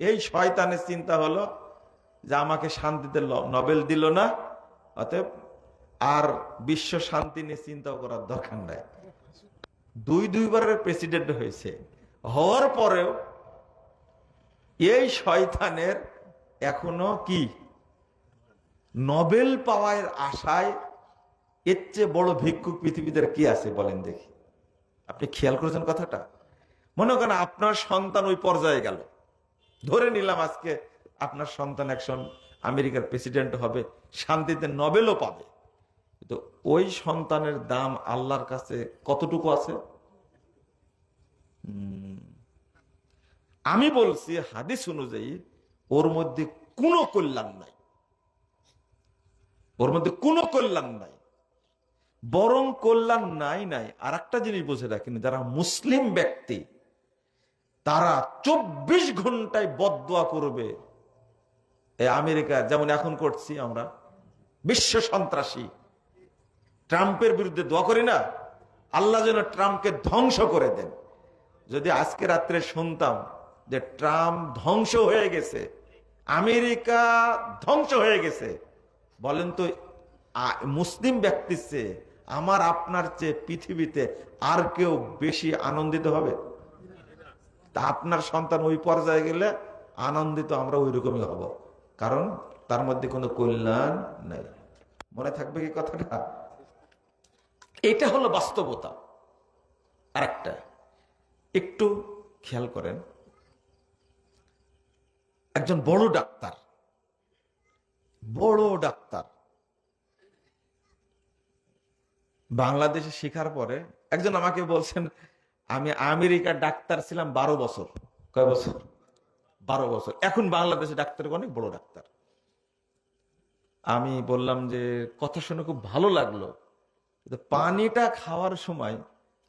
এই শয়তানের চিন্তা হলো যে আমাকে শান্তিতে নোবেল দিল না, অতএব আর বিশ্ব শান্তি নিয়ে চিন্তাও করার দরকার নাই। দুইবারের প্রেসিডেন্ট হয়েছে, হওয়ার পরেও এই শয়তানের এখনো কি নোবেল পাওয়ার আশায়, এর চেয়ে বড় ভিক্ষুক পৃথিবীতে কি আছে বলেন দেখি? আপনি খেয়াল করেছেন কথাটা? মনে করেন আপনার সন্তান ওই পর্যায়ে গেল, ধরে নিলাম আজকে আপনার সন্তান একজন আমেরিকার প্রেসিডেন্ট হবে, শান্তিতে নোবেলও পাবে, তো ওই সন্তানের দাম আল্লাহর কাছে কতটুকু আছে? আমি বলছি হাদিস অনুযায়ী ওর মধ্যে কোনো কল্যাণ নাই, ওর মধ্যে কোনো কল্যাণ নাই, বরং কল্যাণ নাই। আর একটা জিনিস বুঝে রাখেন, যারা মুসলিম ব্যক্তি তারা 24 ঘন্টায় বদদোয়া করবে। এই আমেরিকা যেমন এখন করছি আমরা, বিশ্ব সন্ত্রাসী ট্রাম্পের বিরুদ্ধে দোয়া করি না, আল্লাহ যেন ট্রাম্পকে ধ্বংস করে দেন। যদি আজকে রাত্রে শুনতাম যে ট্রাম্প ধ্বংস হয়ে গেছে, আমেরিকা ধ্বংস হয়ে গেছে, বলেন তো মুসলিম ব্যক্তির চেয়ে আমার আপনার চেয়ে পৃথিবীতে আর কেউ বেশি আনন্দিত হবে? তা আপনার সন্তান ওই পর্যায়ে গেলে আনন্দিত আমরা ওই রকমই হব, কারণ তার মধ্যে কোনো কল্যাণ নাই। মনে থাকবে কি কথাটা? এটা হলো বাস্তবতা। আর একটা একটু খেয়াল করেন, একজন বড় ডাক্তার বাংলাদেশে শিখার পরে একজন আমাকে বলছেন, আমি আমেরিকার ডাক্তার ছিলাম 12 বছর। কয় বছর? 12 বছর। এখন বাংলাদেশে ডাক্তার অনেক বড় ডাক্তার। আমি বললাম যে কথা শুনে খুব ভালো লাগলো, পানিটা খাওয়ার সময়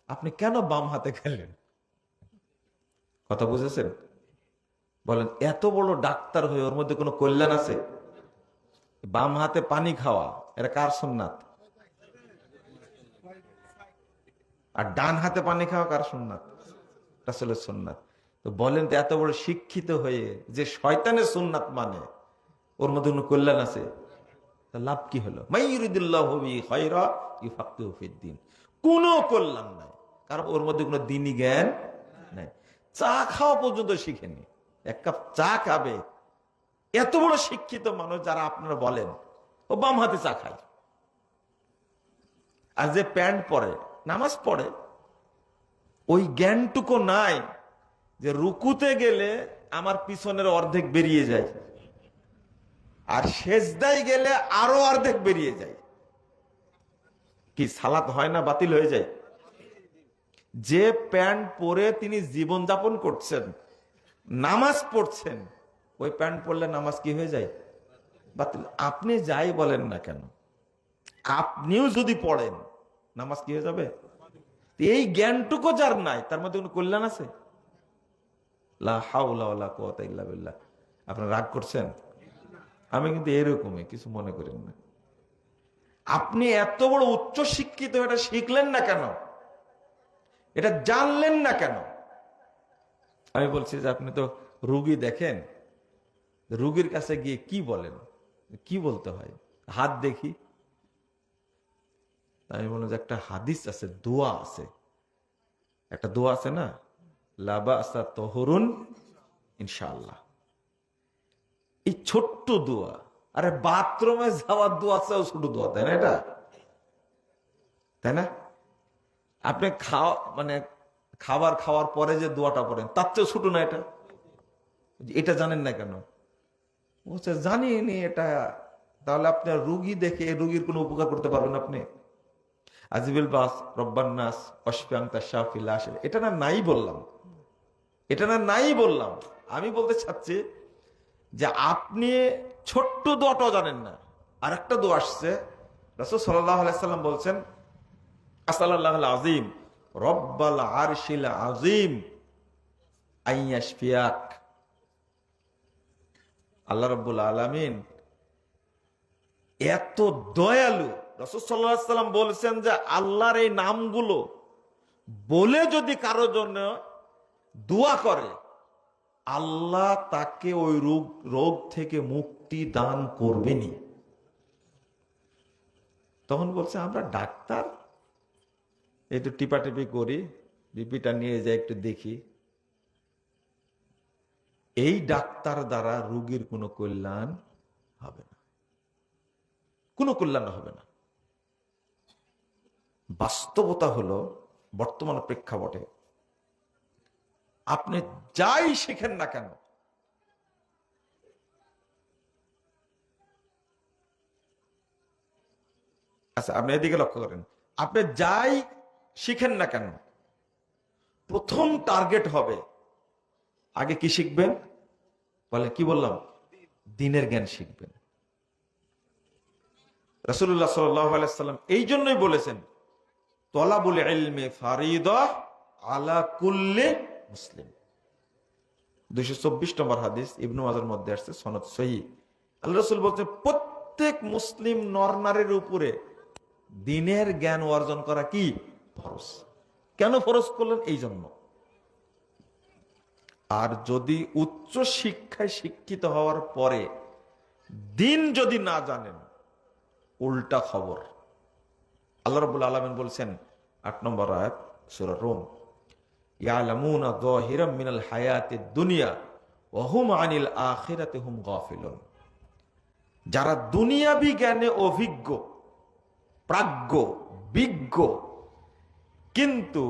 আপনি কেন বাম হাতে খেলেন? কথা বুঝেছেন? বলেন, এত বড় ডাক্তার হয়ে ওর মধ্যে কোনো কল্যাণ আছে? বাম হাতে পানি খাওয়া এটা কার সুন্নাত? আর ডান হাতে পানি খাওয়া কার সুন্নাত? রাসূলের সুন্নাত। তো বলেন তো, এত বড় শিক্ষিত হয়ে যে শয়তানের সুন্নাত মানে, ওর মধ্যে কোনো কল্যাণ আছে? লাভ কি হলো? মাইয়ুরিদুল্লাহু বিহি খায়রা ইউফাক্কিহু ফিদ্দীন। কোনো কল্যাণ নাই, কারণ ওর মধ্যে কোনো দ্বীনি জ্ঞান নাই। চা খাওয়া পর্যন্ত শিখেনি, এক কাপ চা খাবে। এত বড় শিক্ষিত মানুষ যারা আপনারা বলেন, ও বাম হাতে চা খায়। আর যে প্যান্ট পরে, নামাজ পড়ে, ওই জ্ঞানটুকু নাই যে রুকুতে গেলে আমার পিছনের অর্ধেক বেরিয়ে যায়, আর সেজদায় গেলে আরো অর্ধেক বেরিয়ে যায়। কি সালাত হয় না, বাতিল হয়ে যায়? যে প্যান্ট পরে তিনি জীবন যাপন করছেন, নামাজ পড়ছেন, ওই প্যান্ট পরলে নামাজ কি হয়ে যায়? বাতিল। আপনি যাই বলেন না কেন, আপনিও যদি পড়েন, নামাজ কি হয়ে যাবে? এই জ্ঞানটুকু যার নাই, তার মধ্যে কোনো কল্যাণ আছে? লা হাওলা ওয়ালা কুওয়াতা ইল্লা বিল্লাহ। আপনারা রাগ করছেন? আমি কিন্তু এরকমই, কিছু মনে করেন না। আপনি এত বড় উচ্চ শিক্ষিত, এটা শিখলেন না কেন? এটা জানলেন না কেন? আমি বলছি যে আপনি তো রুগী দেখেন, রুগীর কাছে গিয়ে কি বলেন? কি বলতে হয়? হাত দেখি। আমি বললাম যে একটা হাদিস আছে, দোয়া আছে, একটা দোয়া আছে না, লা বা'সা তাহুরুন ইনশাআল্লাহ। এই ছোট্ট দোয়া, আরে বাথরুমে যাওয়ার দোয়া আছে, ছোট দোয়া, তাই না? এটা তাই না? আপনি খাবার খাওয়ার পরে যে দোয়াটা পড়েন, তার চেয়ে ছোট না এটা? এটা জানেন না কেন? বলছে জানিনি এটা। তাহলে আপনার রুগী দেখে রুগীর কোনো উপকার করতে পারবেন আপনি? আজিবিল বাস রব্বান নাস অশফিয়াংতা শাফিল আসে, এটা না নাই বললাম, এটা না নাই বললাম। আমি বলতে চাচ্ছি যে আপনি ছোট্ট দোয়াটাও জানেন না। আর একটা দোয়া আসছে, রাসূল সাল্লাল্লাহু আলাইহি সাল্লাম বলছেন, আসআলুল্লাহুল আযীম রব্বাল আরশিল আযীম আইয়াশফিয়াক। আল্লাহ রাব্বুল আলামিন এত দয়ালু। রাসূল সাল্লাল্লাহু আলাইহি সাল্লাম বলেছেন যে আল্লাহর এই নামগুলো বলে যদি কারো জন্য দোয়া করে, আল্লাহ তাকে ওই রোগ থেকে মুক্তি দান করবেনি। তখন বলছে আমরা ডাক্তার, একটু টিপাটিপি করি, বিপিটা নিয়ে যাই একটু দেখি। এই ডাক্তার দ্বারা রোগীর কোনো কল্যাণ হবে না, কোনো কল্যাণ হবে না। বাস্তবতা হলো বর্তমান প্রেক্ষাপটে আপনি যাই শিখেন না কেন, আচ্ছা আপনি এদিকে লক্ষ্য করেন, আপনি যাই শিখেন না কেন প্রথম টার্গেট হবে আগে কি শিখবেন? বলে কি বললাম? দ্বীনের জ্ঞান শিখবেন। রাসূলুল্লাহ সাল্লাল্লাহু আলাইহি ওয়াসাল্লাম এই জন্যই বলেছেন তলাবুল ইলমি ফারিদা আলা কুল্লি মুসলিম। 224 নম্বর হাদিস, ইবনে মাজার মধ্যে আসছে, সনদ সহিহ। আল্লাহ রাসূল বলছেন প্রত্যেক মুসলিম নরনারীর উপরে দ্বীনের জ্ঞান অর্জন করা কি ফরজ। কেন ফরজ করলেন? এই জন্য। আর যদি উচ্চ শিক্ষায় শিক্ষিত হওয়ার পরে দ্বীন যদি না জানেন, উল্টা খবর। আল্লাহ রাব্বুল আলামিন বলছেন 8 নম্বর আয়াত সূরা রুম, ইয়ালামুনা যাহিরাম মিনাল হায়াতিদ দুনিয়া ওয়া হুম আনিল আখিরাতি হুম গাফিলুন। যারা দুনিয়াবি জ্ঞানে অভিজ্ঞ, প্রাজ্ঞ, বিজ্ঞ, কিন্তু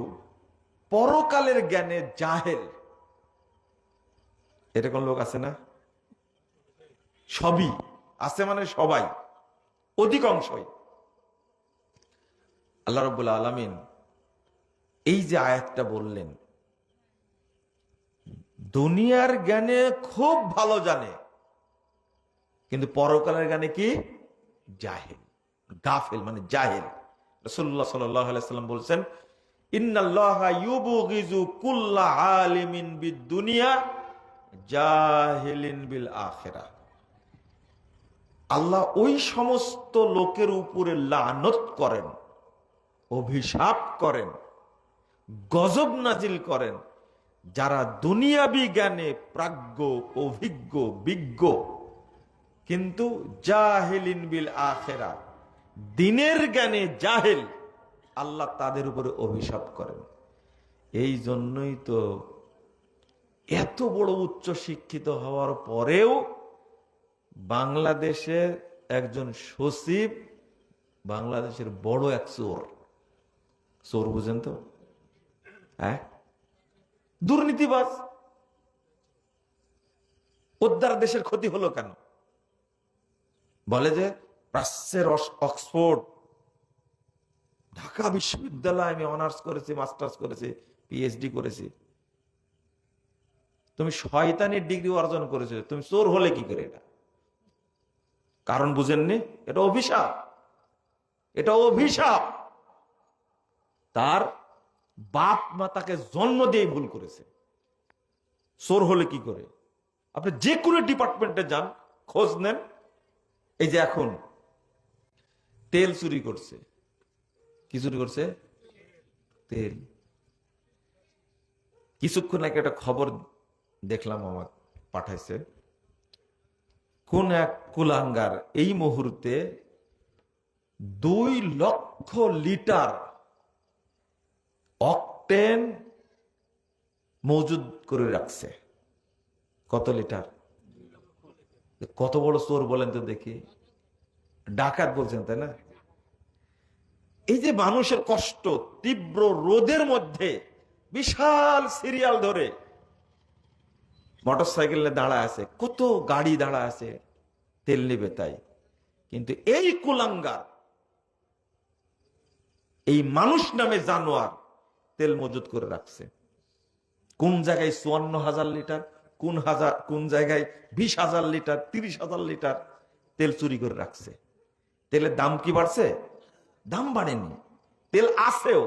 পরকালের জ্ঞানে জাহেল, এরকম লোক আছে না? সবই আছে, মানে সবাই, অধিকাংশই। আল্লাহ রাব্বুল আলামিন এই যে আয়াতটা বললেন, দুনিয়ার জ্ঞানে খুব ভালো জানে কিন্তু পরকালের জ্ঞানে কি জাহেল, গাফিল, মানে জাহেল। রাসূলুল্লাহ সাল্লাল্লাহু আলাইহি ওয়াসাল্লাম বলেছেন ইন্নাল্লাহা ইউবগিজু কুল্লা আলিমিন বিদ-দুনিয়া জাহিলিন বিল আখিরাহ। আল্লাহ ওই সমস্ত লোকের উপরে লানত করেন, অভিশাপ করেন, গজব নাজিল করেন যারা দুনিয়াবি জ্ঞানে প্রাজ্ঞ, অভিজ্ঞ, বিজ্ঞ, কিন্তু জাহিলিন বিল আখিরাহ, দ্বীনের জ্ঞানে জাহেল। আল্লাহ তাদের উপরে অভিশাপ করেন। এই জন্যই তো এত বড় উচ্চ শিক্ষিত হওয়ার পরেও বাংলাদেশের একজন সচিব বাংলাদেশের বড় এক চোর। চোর বুঝেন তো? হ্যাঁ, দুর্নীতিবাজ। ওর দ্বারা দেশের ক্ষতি হলো কেন? বলে যে প্রাচ্যের অক্সফোর্ড, ঢাকা বিশ্ববিদ্যালয়ে আমি অনার্স করেছি, মাস্টার্স করেছি, পিএইচডি করেছি। তুমি শয়তানির ডিগ্রি অর্জন করেছো, তুমি চোর হলে কি করে? এটা কারণ বুঝেননি? এটা অভিশাপ, এটা অভিশাপ। তার বাপ মা তাকে জন্ম দিয়ে ভুল করেছে। চোর হলে কি করে? আপনি যে কোনো ডিপার্টমেন্টে যান, খোঁজ নেন। এই যে এখন তেল চুরি করছে, কি চুরি করছে? তেল। কিছুক্ষণ আগে একটা খবর দেখলাম, আমার পাঠাইছে, কোন এক কুলাঙ্গার এই মুহূর্তে 2 লক্ষ লিটার অকটেন মজুদ করে রাখছে। কত লিটার? কত বড় চোর বলেন তো দেখি। ডাকাত বলছেন, তাই না? এই যে মানুষের কষ্ট, তীব্র রোদের মধ্যে বিশাল সিরিয়াল ধরে মোটরসাইকেলে দাঁড়া আছে, কত গাড়ি দাঁড়া আছে তেল নেবে তাই, কিন্তু এই কুলাঙ্গার, এই মানুষ নামে জানোয়ার তেল মজুদ করে রাখছে। কোন জায়গায় 54,000 লিটার, কোন জায়গায় 20,000 লিটার, 30,000 লিটার তেল চুরি করে রাখছে। তেলের দাম কি বাড়ছে? দাম বাড়েনি, তেল আছেও,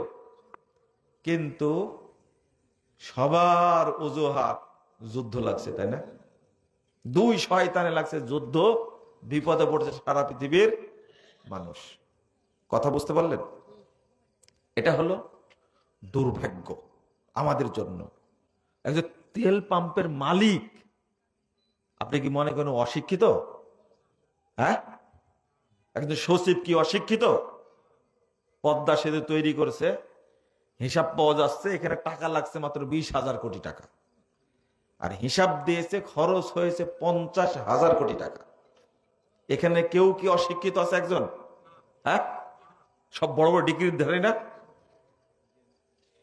কিন্তু সবার অজুহাত যুদ্ধ লাগছে, তাই না? 2 শয়তানে লাগছে যুদ্ধ, বিপদে পড়ছে সারা পৃথিবীর মানুষ। কথা বুঝতে পারলেন? এটা হলো দুর্ভাগ্য আমাদের জন্য। একজন তেল পাম্পের মালিক, আপনি কি মনে করেন অশিক্ষিত? হ্যাঁ, একজন সচিব কি অশিক্ষিত? পদ্মা সেতু তৈরি করেছে, হিসাব পাওয়া যাচ্ছে এখানে টাকা লাগছে মাত্র 20,000 কোটি টাকা, আর হিসাব দিয়েছে খরচ হয়েছে 50,000 কোটি টাকা। এখানে কেউ কি অশিক্ষিত আছে একজন? হ্যাঁ, সব বড় বড় ডিগ্রির ধারে না।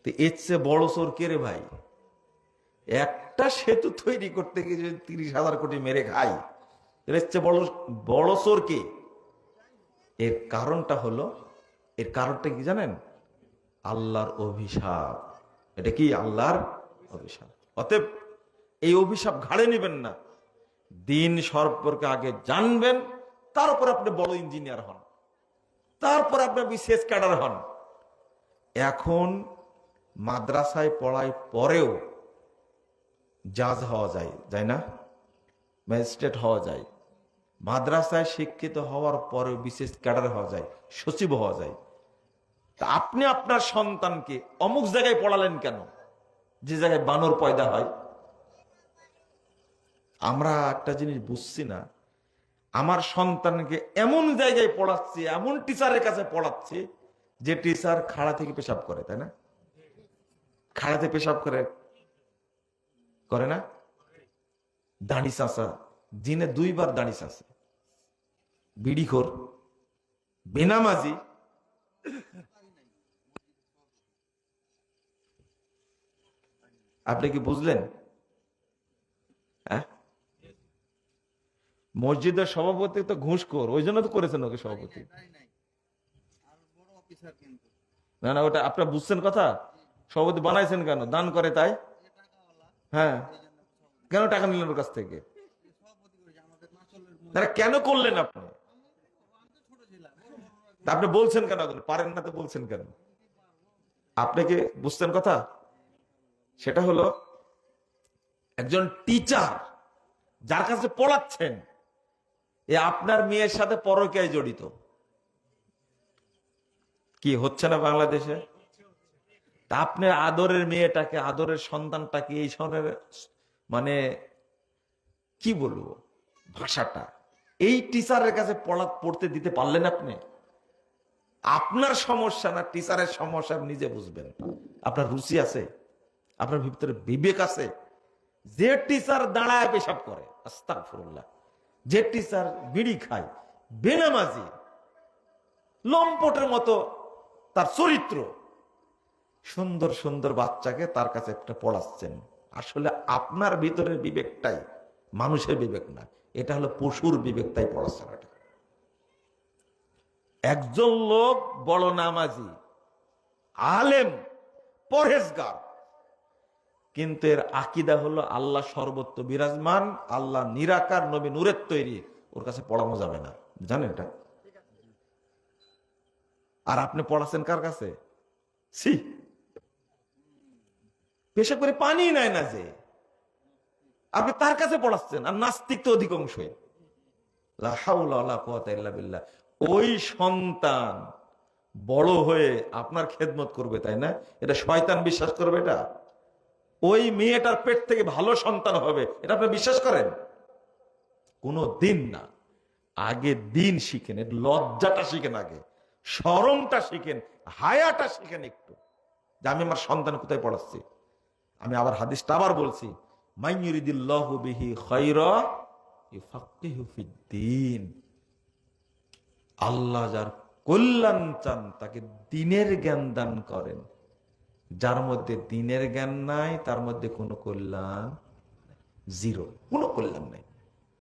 তো এর চেয়ে বড় চোর কে রে ভাই? একটা সেতু তৈরি করতে গিয়ে যদি 30,000 কোটি মেরে খাই, এর চেয়ে বড় বড় চোর কে? এর কারণটা কি জানেন? আল্লাহর অভিশাপ। এটা কি আল্লাহর অভিশাপ? অতএব এই অভিশাপ ঘাড়ে নেবেন না। দিন সম্পর্কে আগে জানবেন, তারপর আপনি বড় ইঞ্জিনিয়ার হন, তারপর আপনি বিশেষ ক্যাডার হন। এখন মাদ্রাসায় পড়াই পরেও জাজ হওয়া যায় না, ম্যাজিস্ট্রেট হওয়া যায়। মাদ্রাসায় শিক্ষিত হওয়ার পরেও বিশেষ ক্যাডার হওয়া যায়, সচিব হওয়া যায়। তা আপনি আপনার সন্তানকে অমুক জায়গায় পড়ালেন কেন, যে জায়গায় বানর পয়দা হয়? আমরা একটা জিনিস বুঝছি না, আমার সন্তানকে এমন জায়গায় পড়াচ্ছি, এমন টিচারের কাছে পড়াচ্ছি যে টিচার খাড়া থেকে পেশাব করে, তাই না? খাড়াতে পেশাব করে না? দাড়ি চাষা, দিনে 2 বার দাড়ি চাষে, বিড়িখোর, বেনামাজি। আপনি কি বুঝলেন? হ্যাঁ, মসজিদের সভাপতি তো ঘুষখোর, ওই জন্য তো করেছেন ওকে সভাপতি। না না, ওটা আপনার বুঝছেন কথা। সভাপতি বানাইছেন কেন? দান করে তাই। হ্যাঁ, কেন টাকা নিলেন ওর কাছ থেকে? তারা কেন করলেন আপনি? তা আপনি বলছেন কেন? পারেন না তো বলছেন কেন? আপনাকে বুঝছেন কথা। সেটা হলো একজন টিচার যার কাছে পড়াচ্ছেন, এ আপনার মেয়ের সাথে পরকীয়ায় জড়িত। কি হচ্ছে না বাংলাদেশে? তা আপনার আদরের মেয়েটাকে, আদরের সন্তানটাকে এই সনের মানে কি বলবো ভাষাটা, এই টিচারের কাছে পড়তে দিতে পারলেন আপনি? আপনার সমস্যা না টিচারের সমস্যা, আপনি নিজে বুঝবেন। আপনার রুচি আছে, আপনার ভিতরে বিবেক আছে? যে টিচার দাঁড়ায় পেশাব করে, আস্তাগফিরুল্লাহ, যে টিচার বিড়ি খায়, বেনামাজি, লম্পটের মতো তার চরিত্র, সুন্দর সুন্দর বাচ্চাকে তার কাছে একটা পড়াচ্ছেন, আসলে আপনার ভিতরের বিবেকটাই মানুষের বিবেক না, এটা হলো পশুর বিবেক, তাই পড়াচ্ছেন। এটা একজন লোক বড় নামাজি, আলেম, পরহেজগার, কিন্তু এর আকীদা হলো আল্লাহ সর্বত্র বিরাজমান, আল্লাহ নিরাকার, নবী নূরের তৈরি, ওর কাছে পড়ানো যাবে না, জানেন এটা? আর আপনি পড়াচ্ছেন কার কাছে? ছি, পেশাব করে পানি নেয় না যে, আপনি তার কাছে পড়াচ্ছেন। আর নাস্তিক তো অধিকাংশই। লা হাওলা ওয়ালা কুওয়াতা ইল্লা বিল্লাহ। ওই সন্তান বড় হয়ে আপনার খেদমত করবে, তাই না? এটা শয়তান বিশ্বাস করবে? এটা ওই মেয়েটার পেট থেকে ভালো সন্তান হবে, এটা আপনি বিশ্বাস করেন? কোনো দিন না। আগে দিন শিখেন, লজ্জাটা শিখেন, আগে শরমটা শিখেন, হায়াটা শিখেন একটু, যে আমি আমার সন্তান কোথায় পড়াচ্ছি। আমি আবার হাদিসটা আবার বলছি, মাইয়ুরিদিল্লাহু বিহি খায়রা ইউফাক্কিহু ফিদ্দীন। আল্লাহ যার কল্যাণ চান তাকে দ্বীনের জ্ঞান দান করেন। যার মধ্যে দ্বীনের জ্ঞান নাই তার মধ্যে কোনো কল্যাণ, জিরো, কোনো কল্যাণ নাই।